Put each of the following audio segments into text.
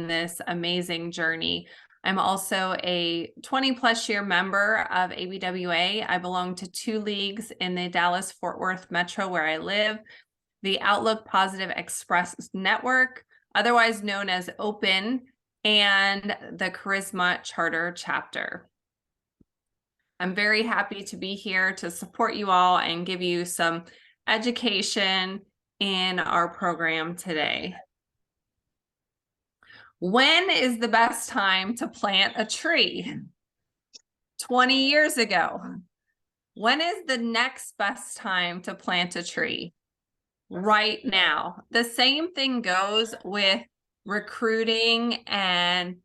on this amazing journey. I'm also a 20+ year member of ABWA. I belong to 2 leagues in the Dallas-Fort Worth metro where I live, the Outlook Positive Express Network, otherwise known as Open, and the Charisma Charter Chapter. I'm very happy to be here to support you all and give you some education in our program today. When is the best time to plant a tree? 20 years ago. When is the next best time to plant a tree? Right now. The same thing goes with recruiting and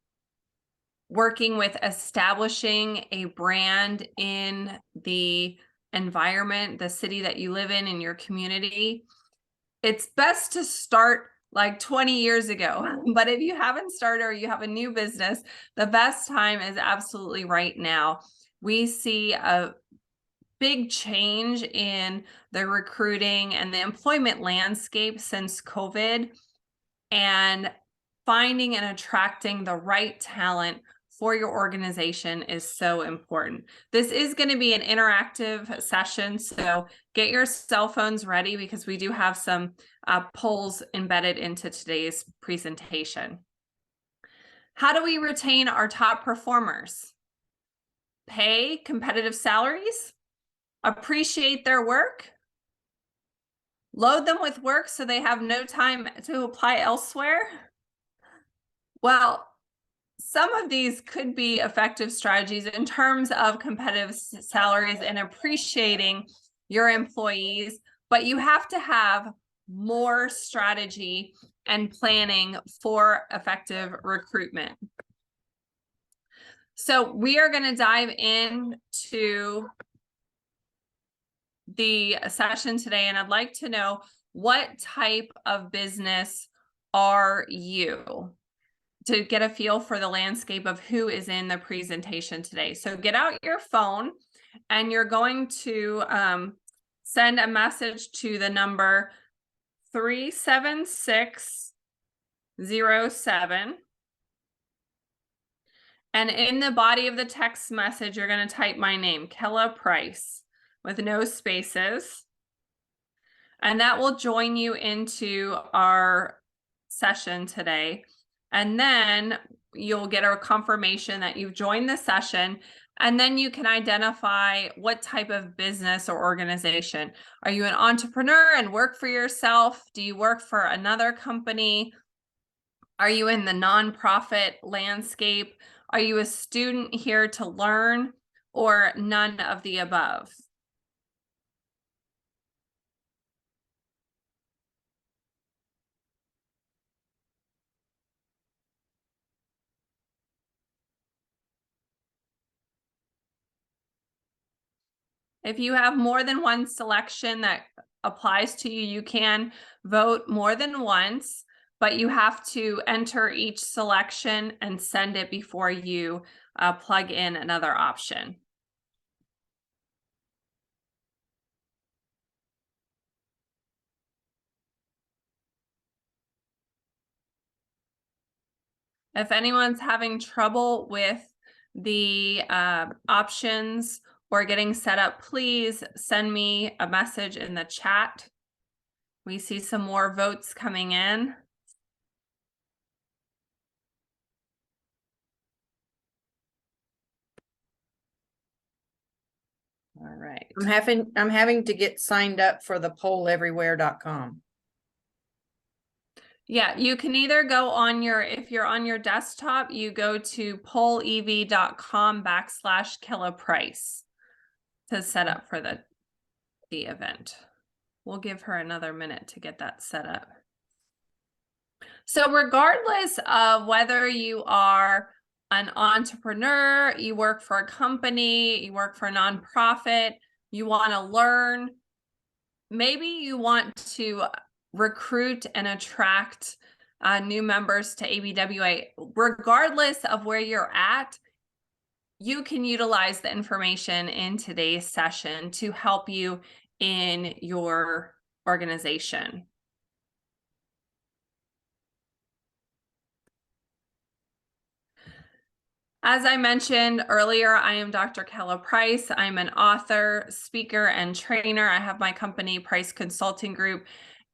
working with establishing a brand in the environment, the city that you live in your community. It's best to start like 20 years ago. But if you haven't started or you have a new business, the best time is absolutely right now. We see a big change in the recruiting and the employment landscape since COVID, and finding and attracting the right talent for your organization is so important. This is going to be an interactive session, so get your cell phones ready because we do have some polls embedded into today's presentation. How do we retain our top performers? Pay competitive salaries, appreciate their work, load them with work so they have no time to apply elsewhere. Well, some of these could be effective strategies in terms of competitive salaries and appreciating your employees, but you have to have more strategy and planning for effective recruitment. So we are going to dive into the session today, and I'd like to know, what type of business are you? To get a feel for the landscape of who is in the presentation today. So get out your phone and you're going to send a message to the number 37607. And in the body of the text message, you're going to type my name, Kella Price, with no spaces. And that will join you into our session today. And then you'll get a confirmation that you've joined the session. And then you can identify what type of business or organization. Are you an entrepreneur and work for yourself? Do you work for another company? Are you in the nonprofit landscape? Are you a student here to learn, or none of the above? If you have more than one selection that applies to you, you can vote more than once, but you have to enter each selection and send it before you plug in another option. If anyone's having trouble with the options or getting set up, please send me a message in the chat. We see some more votes coming in. All right. I'm having to get signed up for the polleverywhere.com. Yeah, you can either go on your, if you're on your desktop, you go to pollev.com/Kella Price to set up for the event. We'll give her another minute to get that set up. So regardless of whether you are an entrepreneur, you work for a company, you work for a nonprofit, you want to learn, maybe you want to recruit and attract new members to ABWA, regardless of where you're at, you can utilize the information in today's session to help you in your organization. As I mentioned earlier, I am Dr. Kella Price. I'm an author, speaker, and trainer. I have my company, Price Consulting Group,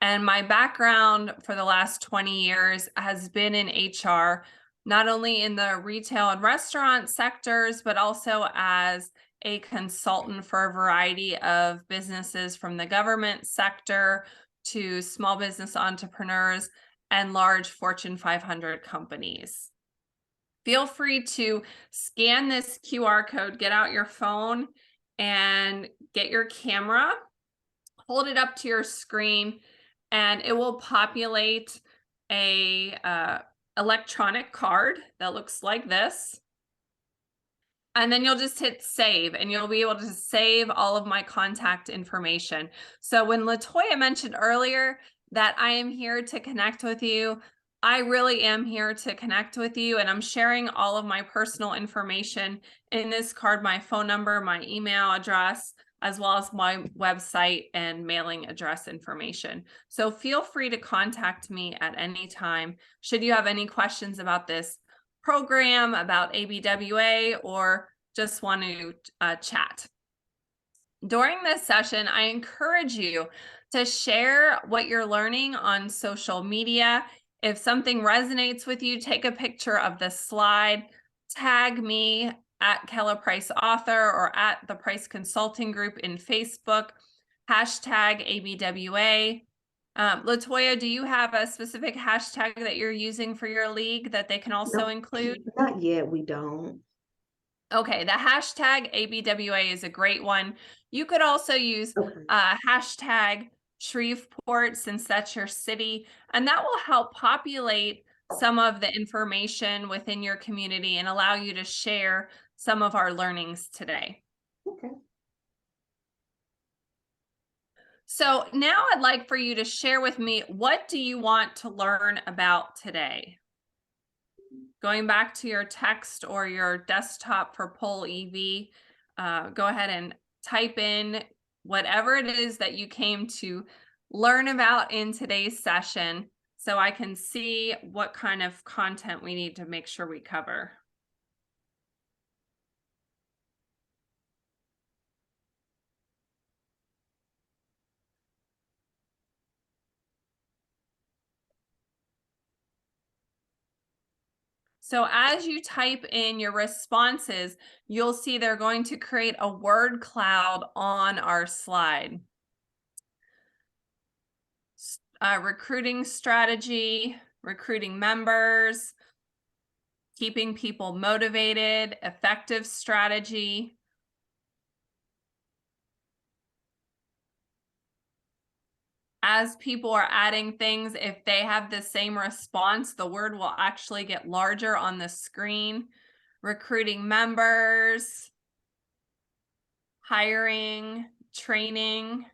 and my background for the last 20 years has been in HR, not only in the retail and restaurant sectors, but also as a consultant for a variety of businesses from the government sector to small business entrepreneurs and large Fortune 500 companies. Feel free to scan this QR code, get out your phone and get your camera, hold it up to your screen, and it will populate a electronic card that looks like this. And then you'll just hit save and you'll be able to save all of my contact information. So when LaToya mentioned earlier that I am here to connect with you, I really am here to connect with you, and I'm sharing all of my personal information in this card, my phone number, my email address, as well as my website and mailing address information. So feel free to contact me at any time should you have any questions about this program, about ABWA, or just want to chat. During this session, I encourage you to share what you're learning on social media. If something resonates with you, take a picture of the slide, tag me at Kella Price Author or at the Price Consulting Group in Facebook, hashtag ABWA. LaToya, do you have a specific hashtag that you're using for your league that they can also include? Not yet, we don't. Okay, the hashtag ABWA is a great one. You could also use hashtag Shreveport, since that's your city, and that will help populate some of the information within your community and allow you to share some of our learnings today. Okay. So now I'd like for you to share with me, what do you want to learn about today? Going back to your text or your desktop for Poll EV, go ahead and type in whatever it is that you came to learn about in today's session so I can see what kind of content we need to make sure we cover. So as you type in your responses, you'll see they're going to create a word cloud on our slide. Recruiting strategy, recruiting members, keeping people motivated, effective strategy. As people are adding things, if they have the same response, the word will actually get larger on the screen. Recruiting members, hiring, training,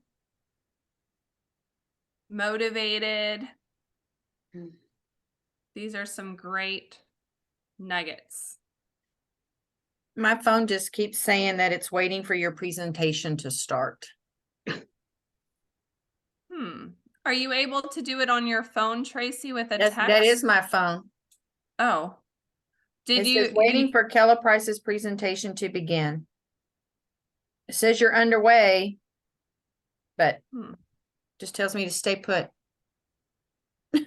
motivated. These are some great nuggets. My phone just keeps saying that it's waiting for your presentation to start. Are you able to do it on your phone, Tracy, with a text? That is my phone. Oh. It says waiting for Kella Price's presentation to begin. It says you're underway, but just tells me to stay put. It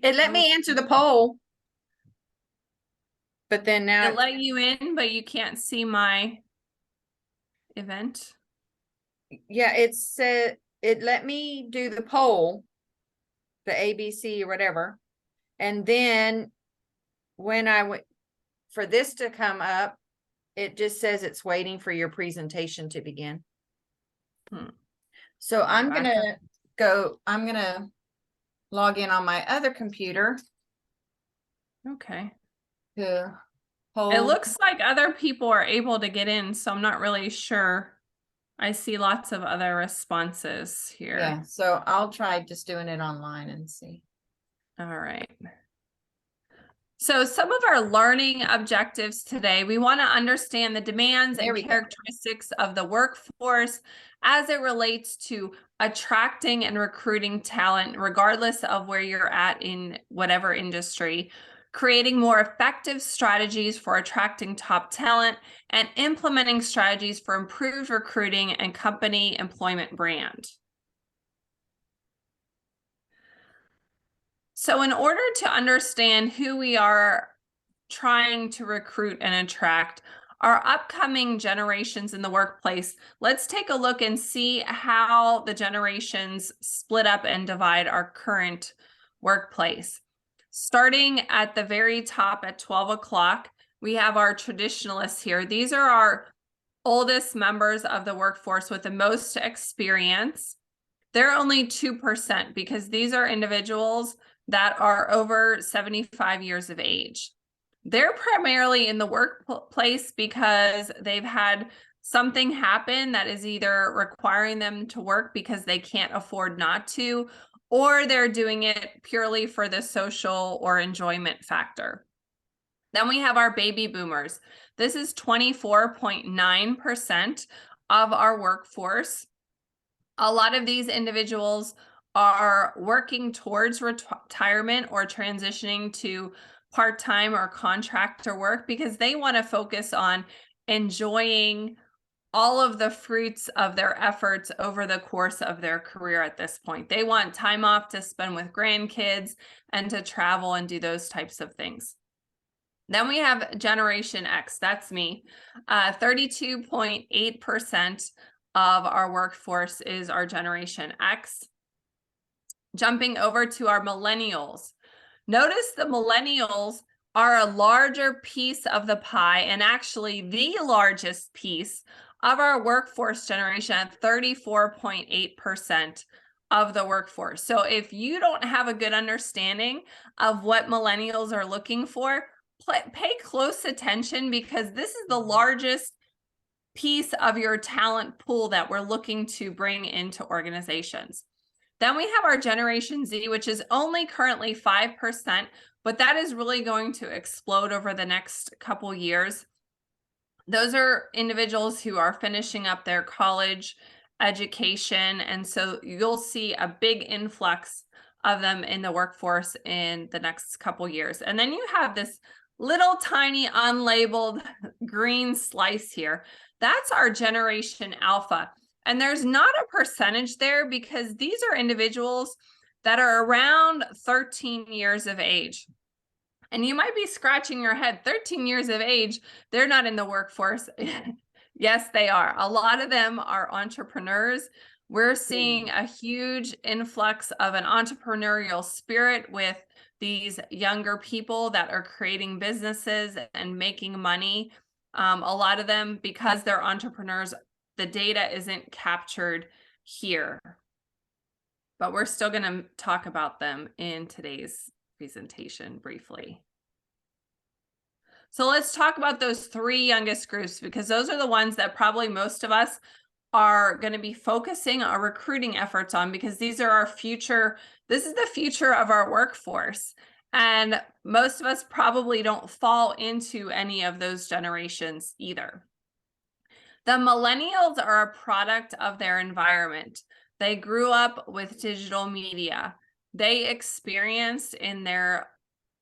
let me answer the poll. But then now it let you in, but you can't see my event. Yeah, it said it let me do the poll, the ABC or whatever. And then when I went for this to come up, it just says it's waiting for your presentation to begin. So I'm gonna log in on my other computer. Okay. To It looks like other people are able to get in, so I'm not really sure. I see lots of other responses here. Yeah, so I'll try just doing it online and see. All right. So some of our learning objectives today, we want to understand the demands and characteristics of the workforce as it relates to attracting and recruiting talent, regardless of where you're at in whatever industry. creating more effective strategies for attracting top talent, and implementing strategies for improved recruiting and company employment brand. So in order to understand who we are trying to recruit and attract, our upcoming generations in the workplace, let's take a look and see how the generations split up and divide our current workplace. Starting at the very top at 12 o'clock, we have our traditionalists here. These are our oldest members of the workforce with the most experience. They're only 2% because these are individuals that are over 75 years of age. They're primarily in the workplace because they've had something happen that is either requiring them to work because they can't afford not to, or they're doing it purely for the social or enjoyment factor. Then we have our baby boomers. This is 24.9% of our workforce. A lot of these individuals are working towards retirement or transitioning to part-time or contractor work because they want to focus on enjoying all of the fruits of their efforts over the course of their career at this point. They want time off to spend with grandkids and to travel and do those types of things. Then we have Generation X, that's me. 32.8% of our workforce is our Generation X. Jumping over to our millennials. Notice the millennials are a larger piece of the pie, and actually the largest piece of our workforce generation at 34.8% of the workforce. So if you don't have a good understanding of what millennials are looking for, pay close attention because this is the largest piece of your talent pool that we're looking to bring into organizations. Then we have our Generation Z, which is only currently 5%, but that is really going to explode over the next couple years. Those are individuals who are finishing up their college education, and so you'll see a big influx of them in the workforce in the next couple years. And then you have this little tiny unlabeled green slice here. That's our Generation Alpha. And there's not a percentage there because these are individuals that are around 13 years of age. And you might be scratching your head, 13 years of age, they're not in the workforce. Yes, they are. A lot of them are entrepreneurs. We're seeing a huge influx of an entrepreneurial spirit with these younger people that are creating businesses and making money. A lot of them, because they're entrepreneurs, the data isn't captured here, but we're still going to talk about them in today's presentation briefly. So let's talk about those three youngest groups because those are the ones that probably most of us are going to be focusing our recruiting efforts on because these are our future. This is the future of our workforce. And most of us probably don't fall into any of those generations either. The millennials are a product of their environment. They grew up with digital media. They experienced in their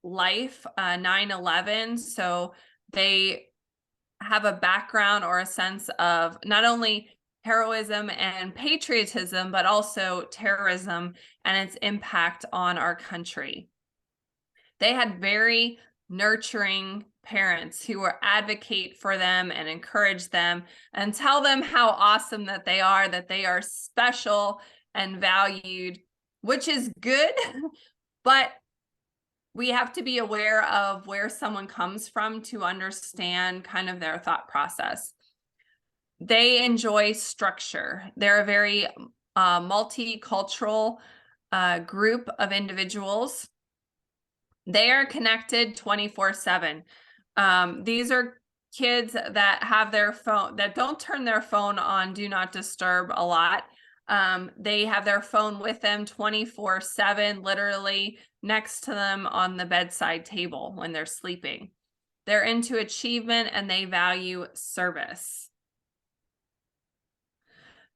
life 9/11, so they have a background or a sense of not only heroism and patriotism, but also terrorism and its impact on our country. They had very nurturing parents who will advocate for them and encourage them and tell them how awesome that they are special and valued, which is good, but we have to be aware of where someone comes from to understand kind of their thought process. They enjoy structure. They're a very multicultural group of individuals. They are connected 24/7. These are kids that have their phone, that don't turn their phone on do not disturb a lot. They have their phone with them 24/7, literally next to them on the bedside table when they're sleeping. They're into achievement and they value service.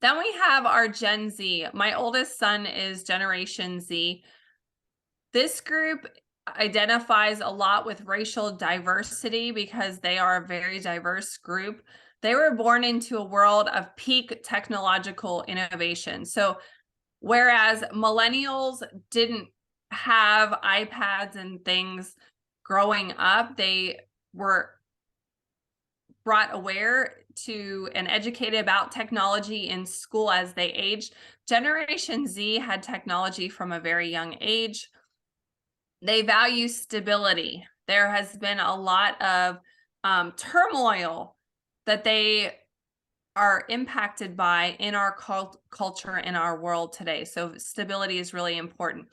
Then we have our Gen Z. My oldest son is Generation Z. This group identifies a lot with racial diversity because they are a very diverse group. They were born into a world of peak technological innovation. So whereas millennials didn't have iPads and things growing up, they were brought aware to and educated about technology in school as they aged. Generation Z had technology from a very young age. They value stability. There has been a lot of turmoil that they are impacted by in our culture, in our world today. So stability is really important.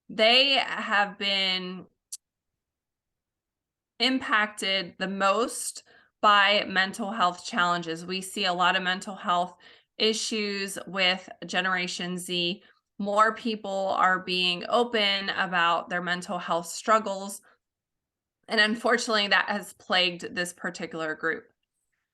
They have been impacted the most by mental health challenges. We see a lot of mental health issues with Generation Z. More people are being open about their mental health struggles. And unfortunately, that has plagued this particular group.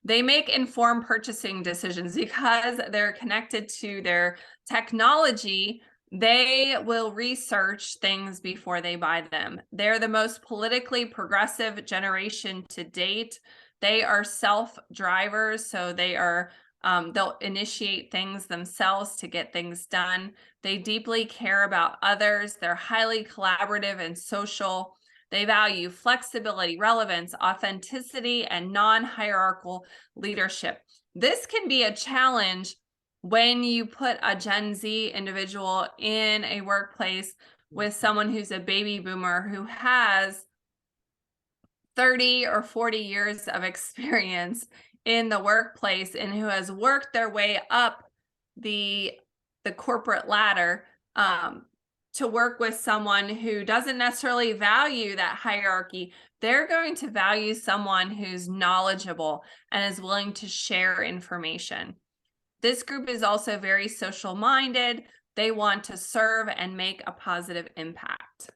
They make informed purchasing decisions because they're connected to their technology. They will research things before they buy them. They're the most politically progressive generation to date. They are self-drivers, so they'll initiate things themselves to get things done. They deeply care about others. They're highly collaborative and social. They value flexibility, relevance, authenticity, and non-hierarchical leadership. This can be a challenge when you put a Gen Z individual in a workplace with someone who's a baby boomer who has 30 or 40 years of experience in the workplace and who has worked their way up the corporate ladder, to work with someone who doesn't necessarily value that hierarchy. They're going to value someone who's knowledgeable and is willing to share information. This group is also very social minded. They want to serve and make a positive impact.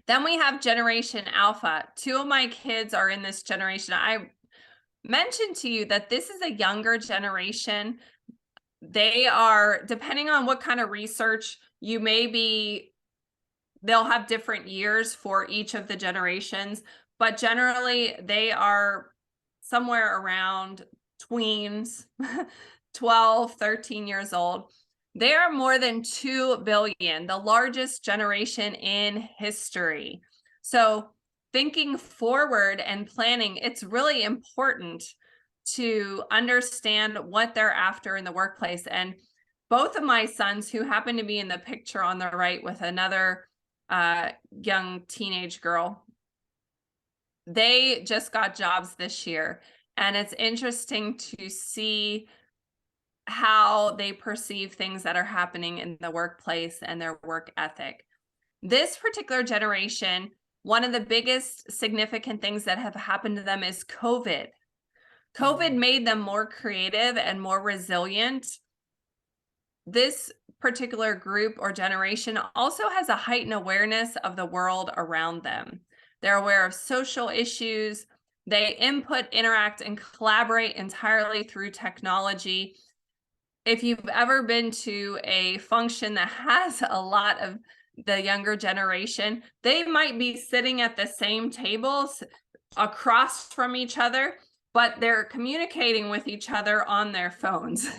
Then we have Generation Alpha. Two of my kids are in this generation. I mentioned to you that this is a younger generation. They are, depending on what kind of research you may be, they'll have different years for each of the generations, but generally they are somewhere around tweens, 12, 13 years old. They are more than 2 billion, the largest generation in history. So thinking forward and planning, it's really important to understand what they're after in the workplace. And both of my sons, who happen to be in the picture on the right with another young teenage girl, they just got jobs this year. And it's interesting to see how they perceive things that are happening in the workplace and their work ethic. This particular generation, one of the biggest significant things that have happened to them is COVID. COVID made them more creative and more resilient. This particular group or generation also has a heightened awareness of the world around them. They're aware of social issues. They input, interact, and collaborate entirely through technology. If you've ever been to a function that has a lot of the younger generation, they might be sitting at the same tables across from each other, but they're communicating with each other on their phones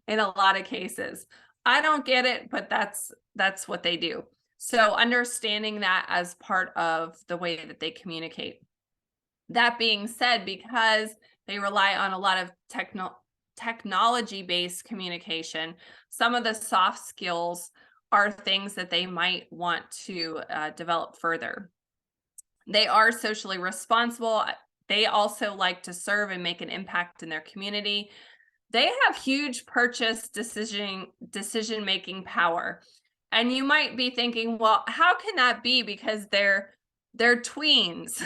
in a lot of cases. I don't get it, but that's what they do. So understanding that as part of the way that they communicate. That being said, because they rely on a lot of technology-based communication, some of the soft skills are things that they might want to develop further. They are socially responsible. They also like to serve and make an impact in their community. They have huge purchase decision-making power. And you might be thinking, well, how can that be? Because they're tweens,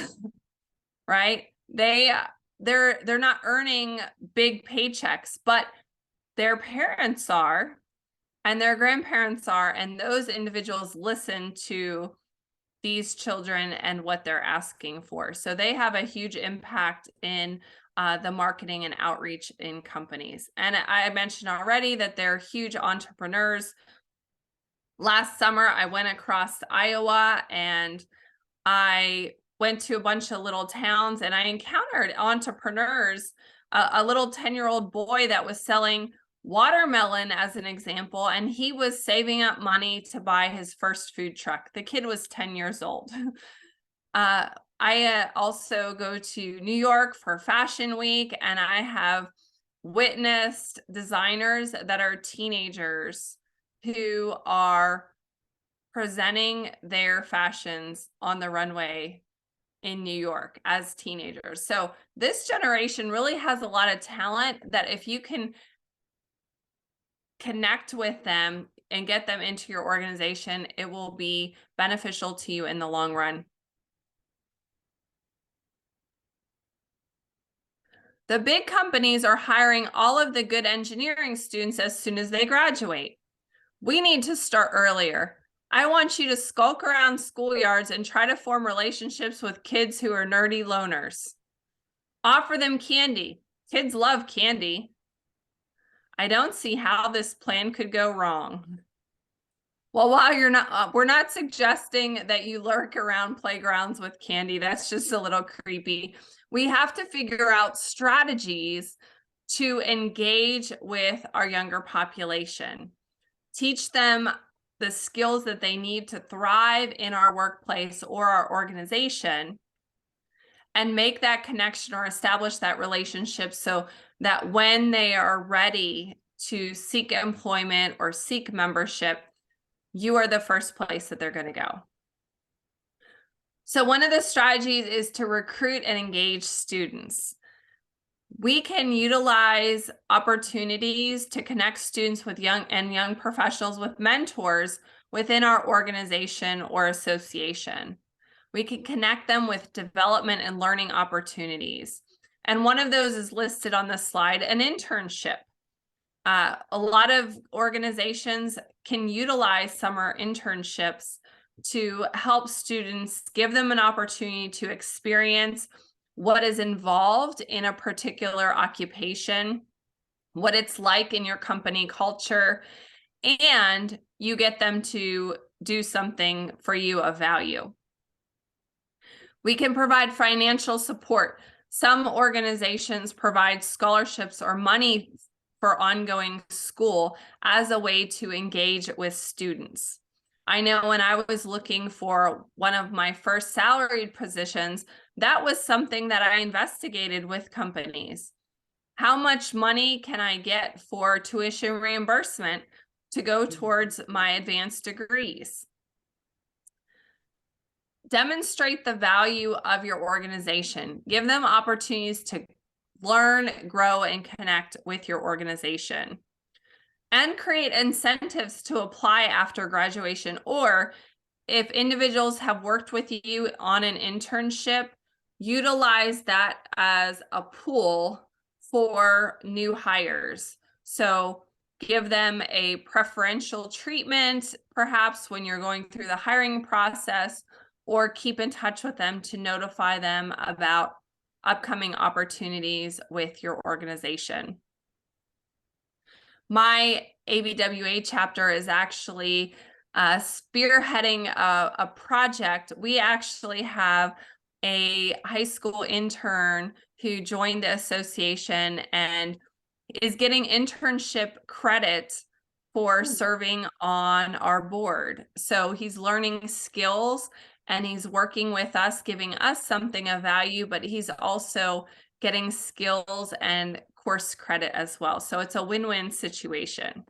right? They're not earning big paychecks, but their parents are, and their grandparents are, and those individuals listen to these children and what they're asking for. So they have a huge impact in the marketing and outreach in companies. And I mentioned already that they're huge entrepreneurs. Last summer, I went across Iowa and I went to a bunch of little towns and I encountered entrepreneurs, a little 10-year-old boy that was selling watermelon as an example, and he was saving up money to buy his first food truck. The kid was 10 years old. I also go to New York for Fashion Week, and I have witnessed designers that are teenagers who are presenting their fashions on the runway in New York as teenagers. So this generation really has a lot of talent that if you can connect with them and get them into your organization, it will be beneficial to you in the long run. The big companies are hiring all of the good engineering students as soon as they graduate. We need to start earlier. I want you to skulk around schoolyards and try to form relationships with kids who are nerdy loners. Offer them candy. Kids love candy. I don't see how this plan could go wrong. Well, while we're not suggesting that you lurk around playgrounds with candy. That's just a little creepy. We have to figure out strategies to engage with our younger population. Teach them the skills that they need to thrive in our workplace or our organization, and make that connection or establish that relationship so that when they are ready to seek employment or seek membership, you are the first place that they're going to go. So one of the strategies is to recruit and engage students. We can utilize opportunities to connect students with young professionals with mentors within our organization or association. We can connect them with development and learning opportunities. And one of those is listed on the slide, an internship. A lot of organizations can utilize summer internships to help students, give them an opportunity to experience what is involved in a particular occupation, what it's like in your company culture, and you get them to do something for you of value. We can provide financial support. Some organizations provide scholarships or money for ongoing school as a way to engage with students. I know when I was looking for one of my first salaried positions, that was something that I investigated with companies. How much money can I get for tuition reimbursement to go towards my advanced degrees? Demonstrate the value of your organization. Give them opportunities to learn, grow, and connect with your organization. And create incentives to apply after graduation, or if individuals have worked with you on an internship, utilize that as a pool for new hires. So give them a preferential treatment, perhaps when you're going through the hiring process, or keep in touch with them to notify them about upcoming opportunities with your organization. My ABWA chapter is actually spearheading a project. We actually have a high school intern who joined the association and is getting internship credit for serving on our board. So he's learning skills and he's working with us, giving us something of value, but he's also getting skills and course credit as well. So it's a win-win situation.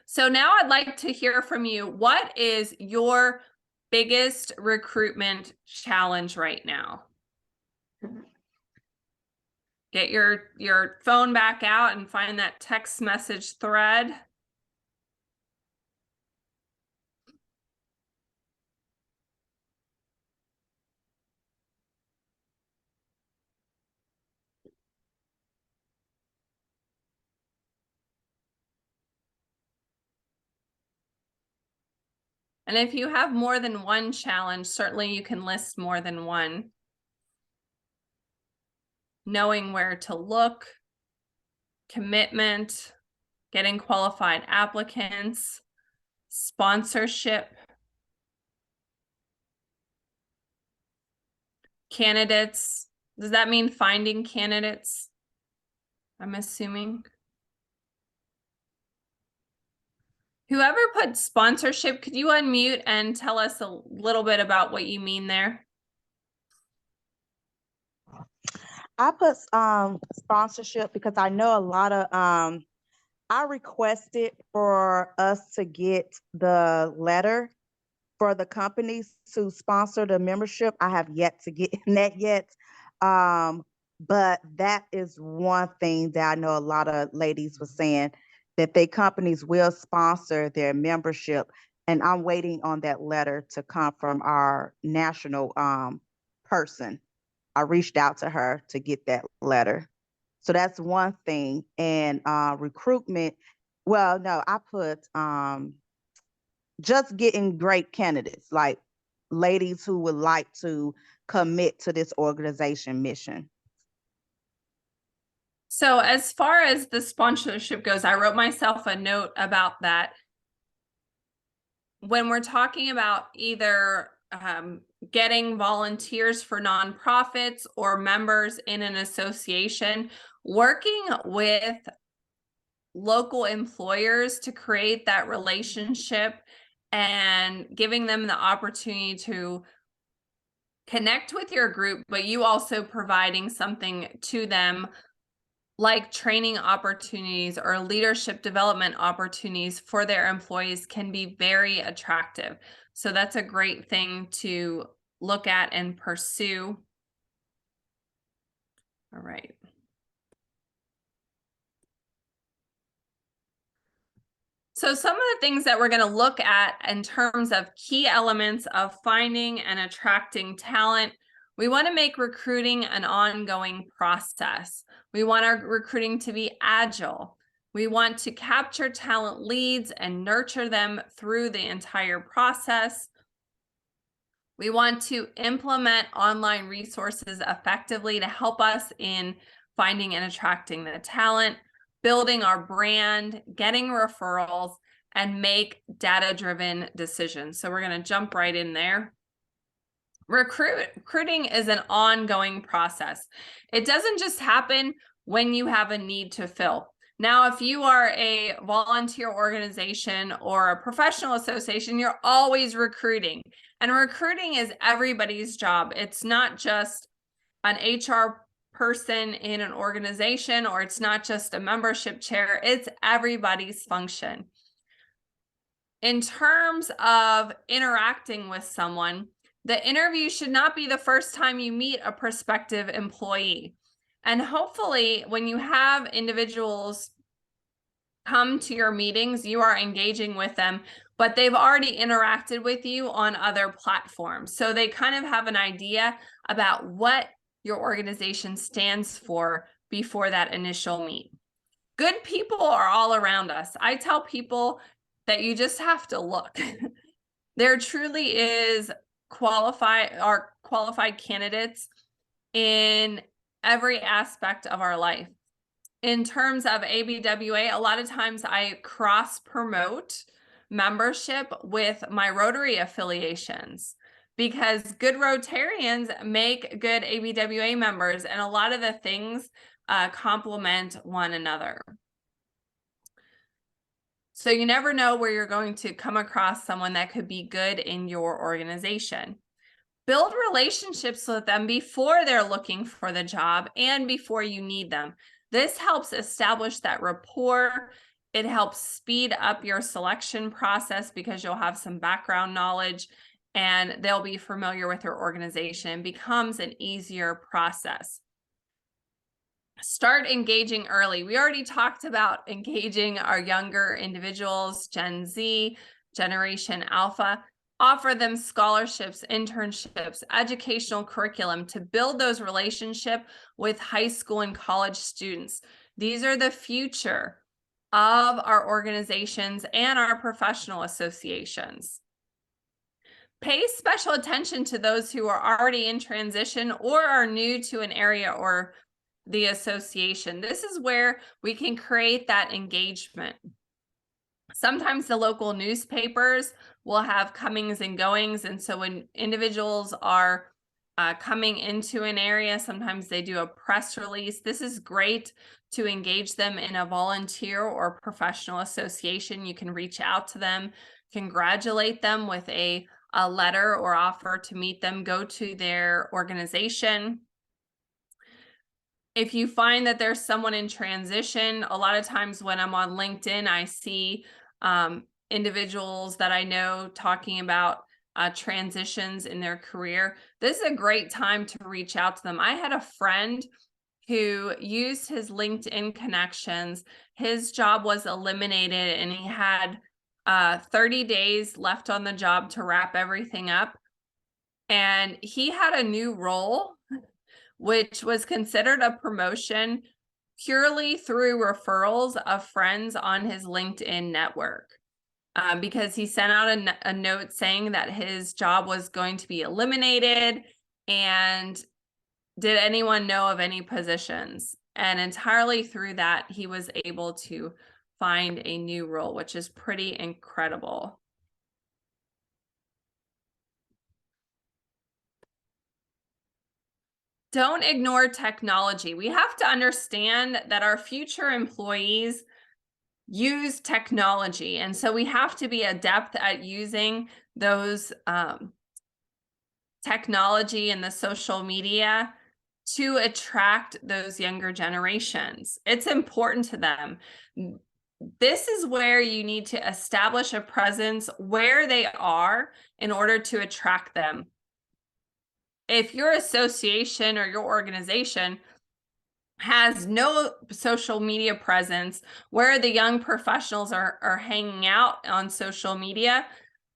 So now I'd like to hear from you. What is your biggest recruitment challenge right now? Get your phone back out and find that text message thread. And if you have more than one challenge, certainly you can list more than one. Knowing where to look, commitment, getting qualified applicants, sponsorship candidates. Does that mean finding candidates? I'm assuming. Whoever put sponsorship, could you unmute and tell us a little bit about what you mean there? I put sponsorship because I know a lot of I requested for us to get the letter for the companies to sponsor the membership. I have yet to get that yet. But that is one thing that I know a lot of ladies were saying, that they companies will sponsor their membership. And I'm waiting on that letter to come from our national person. I reached out to her to get that letter. So that's one thing. And recruitment, well, no, I put just getting great candidates, like ladies who would like to commit to this organization mission. So as far as the sponsorship goes, I wrote myself a note about that. When we're talking about either getting volunteers for nonprofits or members in an association, working with local employers to create that relationship and giving them the opportunity to connect with your group, but you also providing something to them like training opportunities or leadership development opportunities for their employees can be very attractive. So that's a great thing to look at and pursue. All right. So some of the things that we're going to look at in terms of key elements of finding and attracting talent, we want to make recruiting an ongoing process. We want our recruiting to be agile. We want to capture talent leads and nurture them through the entire process. We want to implement online resources effectively to help us in finding and attracting the talent, building our brand, getting referrals, and make data-driven decisions. So we're going to jump right in there. Recruiting is an ongoing process. It doesn't just happen when you have a need to fill. Now, if you are a volunteer organization or a professional association, you're always recruiting. And recruiting is everybody's job. It's not just an HR person in an organization, or it's not just a membership chair. It's everybody's function. In terms of interacting with someone, the interview should not be the first time you meet a prospective employee. And hopefully, when you have individuals come to your meetings, you are engaging with them, but they've already interacted with you on other platforms. So they kind of have an idea about what your organization stands for before that initial meet. Good people are all around us. I tell people that you just have to look. There truly is qualified candidates in every aspect of our life. In terms of ABWA, a lot of times I cross promote membership with my Rotary affiliations, because good Rotarians make good ABWA members, and a lot of the things complement one another. So you never know where you're going to come across someone that could be good in your organization. Build relationships with them before they're looking for the job and before you need them. This helps establish that rapport. It helps speed up your selection process because you'll have some background knowledge and they'll be familiar with your organization. It becomes an easier process. Start engaging early. We already talked about engaging our younger individuals, Gen Z, Generation Alpha. Offer them scholarships, internships, educational curriculum to build those relationships with high school and college students. These are the future of our organizations and our professional associations. Pay special attention to those who are already in transition or are new to an area or the association. This is where we can create that engagement. Sometimes the local newspapers will have comings and goings. And so when individuals are coming into an area, sometimes they do a press release. This is great to engage them in a volunteer or professional association. You can reach out to them, congratulate them with a letter or offer to meet them, go to their organization. If you find that there's someone in transition, a lot of times when I'm on LinkedIn, I see individuals that I know talking about transitions in their career. This is a great time to reach out to them. I had a friend who used his LinkedIn connections. His job was eliminated and he had 30 days left on the job to wrap everything up. And he had a new role, which was considered a promotion purely through referrals of friends on his LinkedIn network. Because he sent out a note saying that his job was going to be eliminated, and did anyone know of any positions? And entirely through that, he was able to find a new role, which is pretty incredible. Don't ignore technology. We have to understand that our future employees use technology. And so we have to be adept at using those technology and the social media to attract those younger generations. It's important to them. This is where you need to establish a presence where they are in order to attract them. If your association or your organization has no social media presence where the young professionals are hanging out on social media,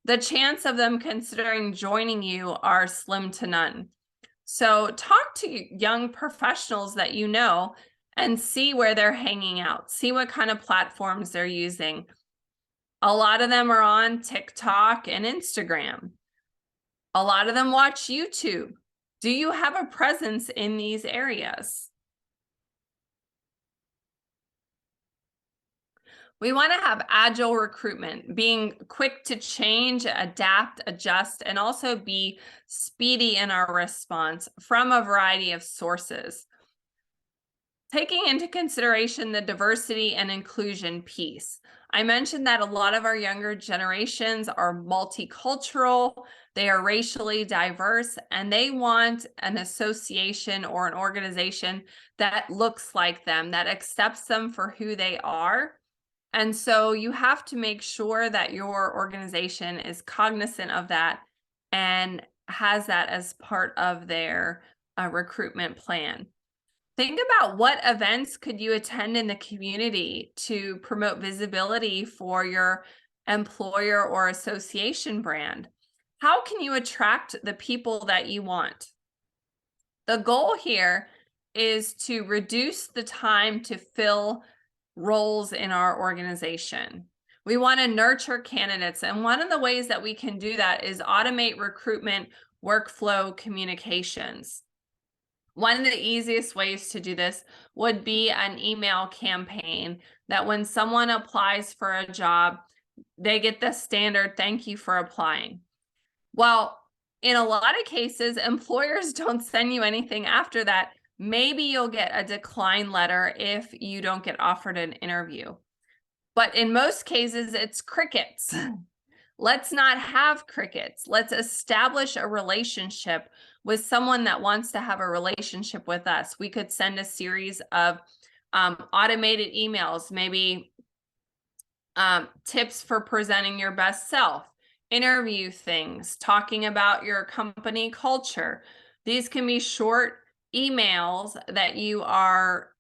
the chance of them considering joining you are slim to none. So talk to young professionals that you know and see where they're hanging out. See what kind of platforms they're using. A lot of them are on TikTok and Instagram. A lot of them watch YouTube. Do you have a presence in these areas? We want to have agile recruitment, being quick to change, adapt, adjust, and also be speedy in our response from a variety of sources. Taking into consideration the diversity and inclusion piece. I mentioned that a lot of our younger generations are multicultural, they are racially diverse, and they want an association or an organization that looks like them, that accepts them for who they are. And so you have to make sure that your organization is cognizant of that and has that as part of their recruitment plan. Think about what events could you attend in the community to promote visibility for your employer or association brand. How can you attract the people that you want? The goal here is to reduce the time to fill roles in our organization. We want to nurture candidates, and one of the ways that we can do that is automate recruitment workflow communications. One of the easiest ways to do this would be an email campaign that when someone applies for a job, they get the standard "thank you for applying." Well, in a lot of cases, employers don't send you anything after that. Maybe you'll get a decline letter if you don't get offered an interview. But in most cases, it's crickets. Let's not have crickets. Let's establish a relationship with someone that wants to have a relationship with us. We could send a series of automated emails, maybe tips for presenting your best self, interview things, talking about your company culture. These can be short emails that you are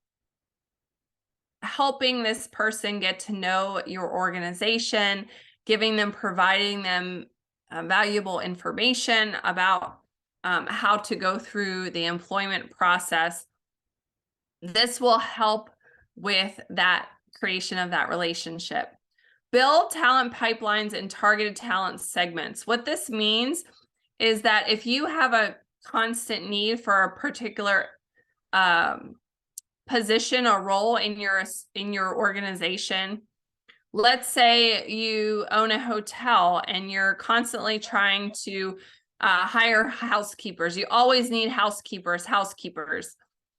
helping this person get to know your organization, providing them valuable information about how to go through the employment process. This will help with that creation of that relationship. Build talent pipelines and targeted talent segments. What this means is that if you have a constant need for a particular position or role in your organization, Let's say you own a hotel and you're constantly trying to hire housekeepers. You always need housekeepers,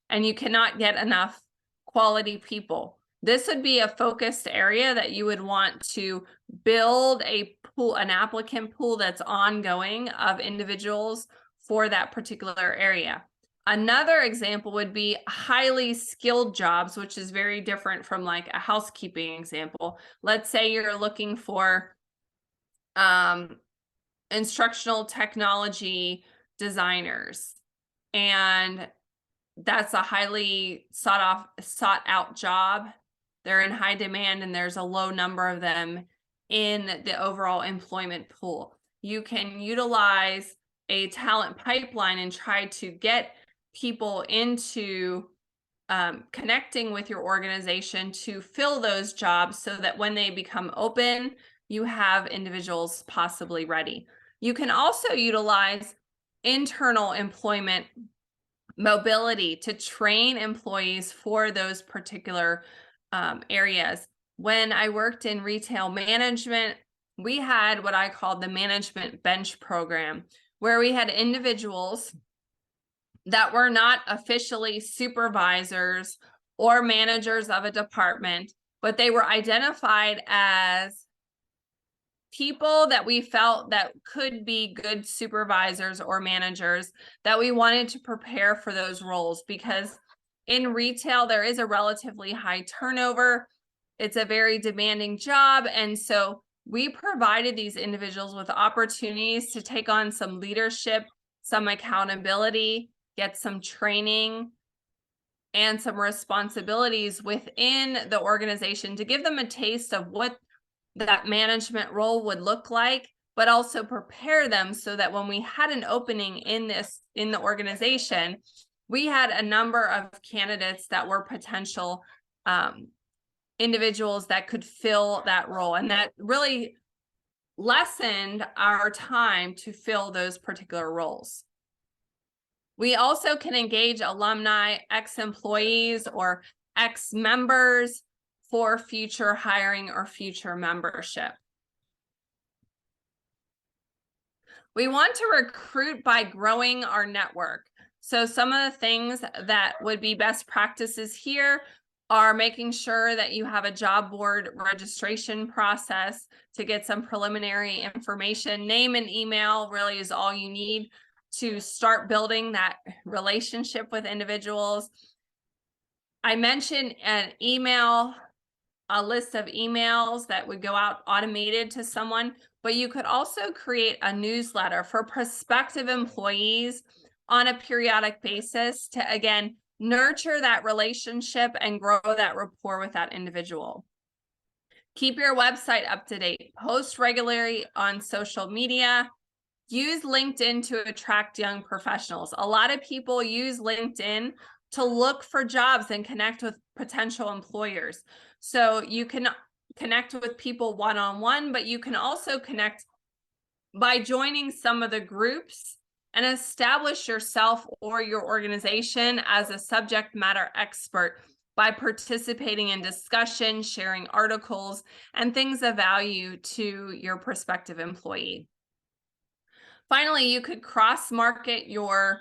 and you cannot get enough quality people. This would be a focused area that you would want to build a pool, an applicant pool that's ongoing of individuals for that particular area. Another example would be highly skilled jobs, which is very different from like a housekeeping example. Let's say you're looking for instructional technology designers, and that's a highly sought out job. They're in high demand and there's a low number of them in the overall employment pool. You can utilize a talent pipeline and try to get people into connecting with your organization to fill those jobs so that when they become open, you have individuals possibly ready. You can also utilize internal employment mobility to train employees for those particular areas. When I worked in retail management, we had what I called the management bench program, where we had individuals that were not officially supervisors or managers of a department, but they were identified as people that we felt that could be good supervisors or managers, that we wanted to prepare for those roles, because in retail there is a relatively high turnover. It's a very demanding job, and so we provided these individuals with opportunities to take on some leadership, some accountability, get some training and some responsibilities within the organization to give them a taste of what that management role would look like, but also prepare them so that when we had an opening in the organization, we had a number of candidates that were potential individuals that could fill that role. And that really lessened our time to fill those particular roles. We also can engage alumni, ex-employees, or ex-members for future hiring or future membership. We want to recruit by growing our network. So some of the things that would be best practices here are making sure that you have a job board registration process to get some preliminary information. Name and email really is all you need to start building that relationship with individuals. I mentioned an email, a list of emails that would go out automated to someone, but you could also create a newsletter for prospective employees on a periodic basis to, again, nurture that relationship and grow that rapport with that individual. Keep your website up to date. Post regularly on social media. Use LinkedIn to attract young professionals. A lot of people use LinkedIn to look for jobs and connect with potential employers. So you can connect with people one-on-one, but you can also connect by joining some of the groups and establish yourself or your organization as a subject matter expert by participating in discussion, sharing articles, and things of value to your prospective employee. Finally, you could cross-market your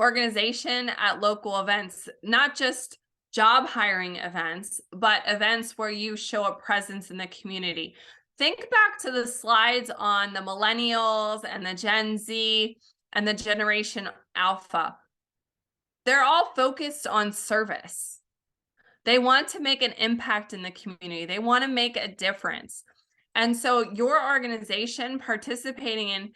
organization at local events, not just job hiring events, but events where you show a presence in the community. Think back to the slides on the millennials and the Gen Z and the Generation Alpha. They're all focused on service. They want to make an impact in the community. They want to make a difference. And so your organization participating in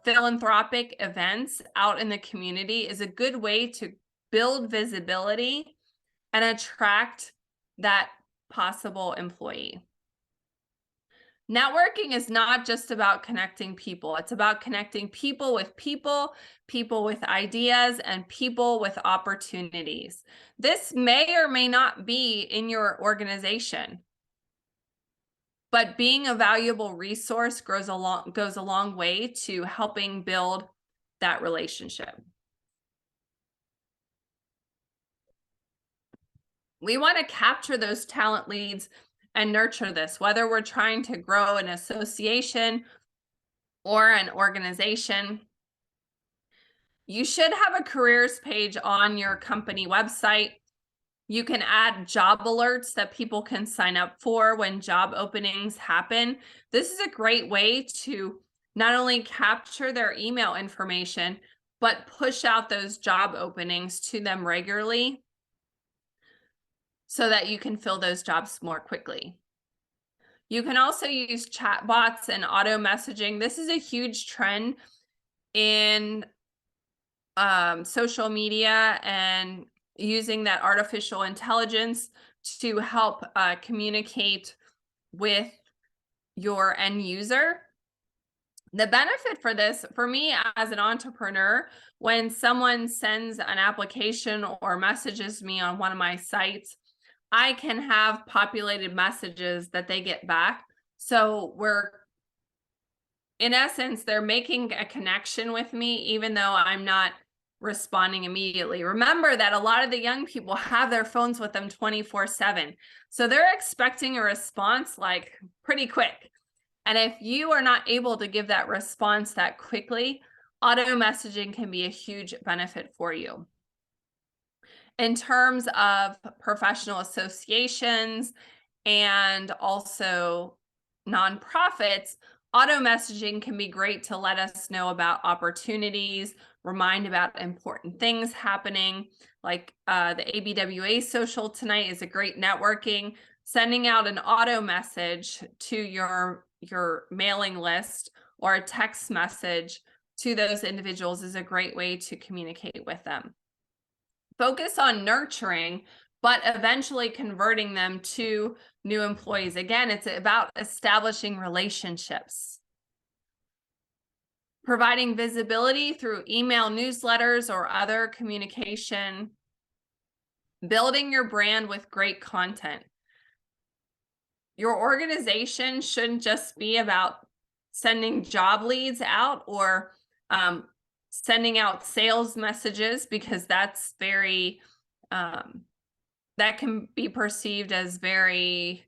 philanthropic events out in the community is a good way to build visibility and attract that possible employee. Networking is not just about connecting people. It's about connecting people with people, people with ideas, and people with opportunities. This may or may not be in your organization, but being a valuable resource goes a long way to helping build that relationship. We want to capture those talent leads and nurture this, whether we're trying to grow an association or an organization. You should have a careers page on your company website. You can add job alerts that people can sign up for when job openings happen. This is a great way to not only capture their email information, but push out those job openings to them regularly so that you can fill those jobs more quickly. You can also use chatbots and auto messaging. This is a huge trend in social media and using that artificial intelligence to help communicate with your end user. The benefit for this, for me as an entrepreneur, when someone sends an application or messages me on one of my sites, I can have populated messages that they get back. So in essence, they're making a connection with me, even though I'm not responding immediately. Remember that a lot of the young people have their phones with them 24/7. So they're expecting a response like pretty quick. And if you are not able to give that response that quickly, auto messaging can be a huge benefit for you. In terms of professional associations and also nonprofits, auto messaging can be great to let us know about opportunities, remind about important things happening, like the ABWA social tonight is a great networking. Sending out an auto message to your mailing list or a text message to those individuals is a great way to communicate with them. Focus on nurturing, but eventually converting them to new employees. Again, it's about establishing relationships. Providing visibility through email newsletters or other communication. Building your brand with great content. Your organization shouldn't just be about sending job leads out or sending out sales messages, because that's very, that can be perceived as very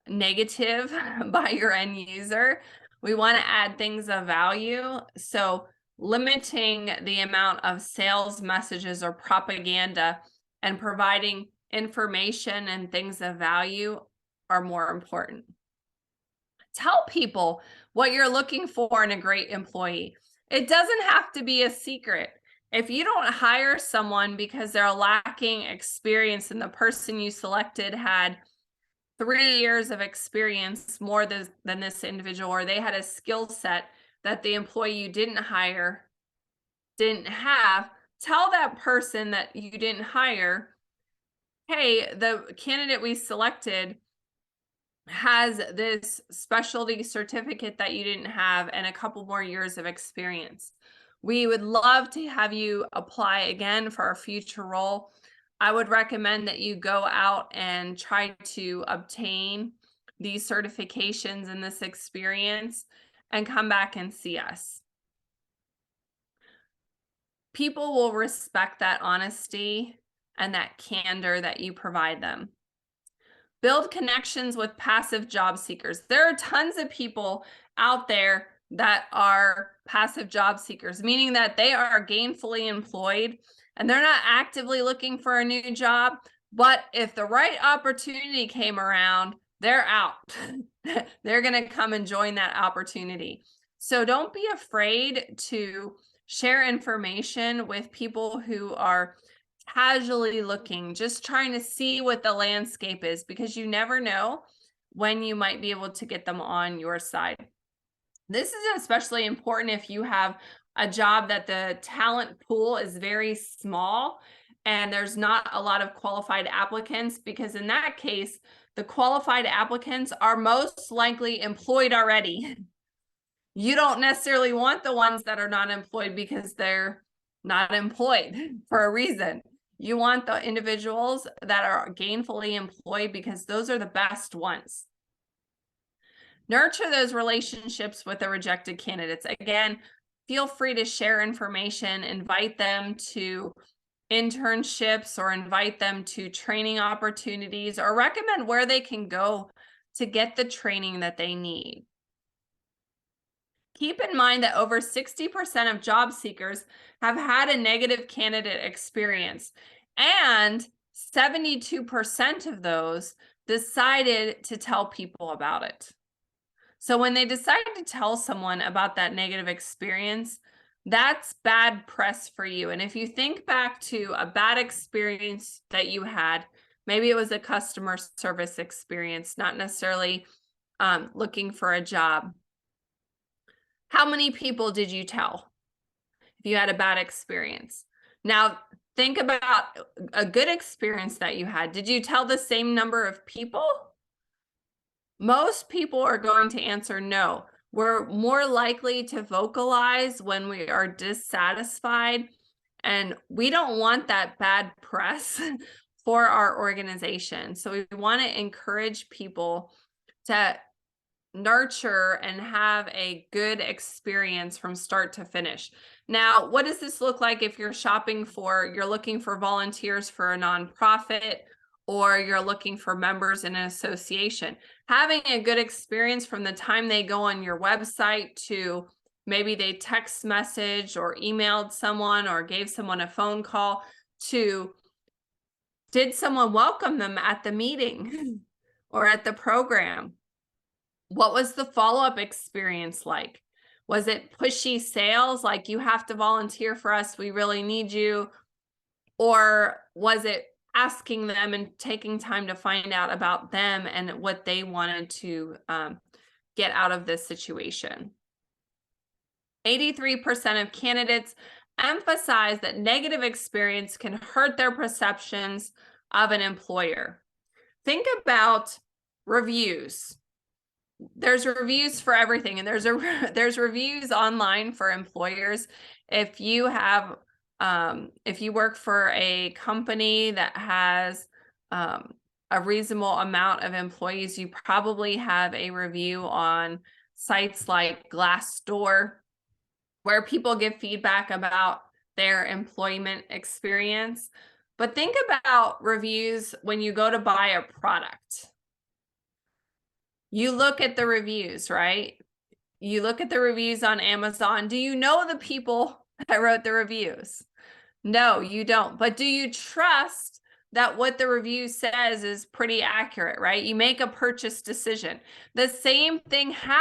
negative by your end user. We want to add things of value. So limiting the amount of sales messages or propaganda and providing information and things of value are more important. Tell people what you're looking for in a great employee. It doesn't have to be a secret. If you don't hire someone because they're lacking experience and the person you selected had 3 years of experience more than this individual, or they had a skill set that the employee you didn't hire didn't have, tell that person that you didn't hire, hey, the candidate we selected has this specialty certificate that you didn't have and a couple more years of experience. We would love to have you apply again for a future role. I would recommend that you go out and try to obtain these certifications and this experience and come back and see us. People will respect that honesty and that candor that you provide them. Build connections with passive job seekers. There are tons of people out there that are passive job seekers, meaning that they are gainfully employed and they're not actively looking for a new job. But if the right opportunity came around, they're out. They're going to come and join that opportunity. So don't be afraid to share information with people who are casually looking, just trying to see what the landscape is, because you never know when you might be able to get them on your side. This is especially important if you have a job that the talent pool is very small and there's not a lot of qualified applicants, because in that case, the qualified applicants are most likely employed already. You don't necessarily want the ones that are not employed because they're not employed for a reason. You want the individuals that are gainfully employed because those are the best ones. Nurture those relationships with the rejected candidates. Again, feel free to share information, invite them to internships or invite them to training opportunities, or recommend where they can go to get the training that they need. Keep in mind that over 60% of job seekers have had a negative candidate experience, and 72% of those decided to tell people about it. So when they decide to tell someone about that negative experience, that's bad press for you. And if you think back to a bad experience that you had, maybe it was a customer service experience, not necessarily looking for a job. How many people did you tell if you had a bad experience? Now, think about a good experience that you had. Did you tell the same number of people? Most people are going to answer no. We're more likely to vocalize when we are dissatisfied, and we don't want that bad press for our organization. So we want to encourage people to nurture and have a good experience from start to finish. Now, what does this look like if you're looking for volunteers for a nonprofit, or you're looking for members in an association? Having a good experience from the time they go on your website to maybe they text message or emailed someone or gave someone a phone call to, did someone welcome them at the meeting or at the program? What was the follow-up experience like? Was it pushy sales, like you have to volunteer for us, we really need you? Or was it asking them and taking time to find out about them and what they wanted to get out of this situation? 83% of candidates emphasize that negative experience can hurt their perceptions of an employer. Think about reviews. There's reviews for everything, and there's reviews online for employers. If you have if you work for a company that has a reasonable amount of employees, you probably have a review on sites like Glassdoor, where people give feedback about their employment experience. But think about reviews when you go to buy a product. You look at the reviews, right? You look at the reviews on Amazon. Do you know the people that wrote the reviews? No, you don't. But do you trust that what the review says is pretty accurate, right? You make a purchase decision. The same thing happens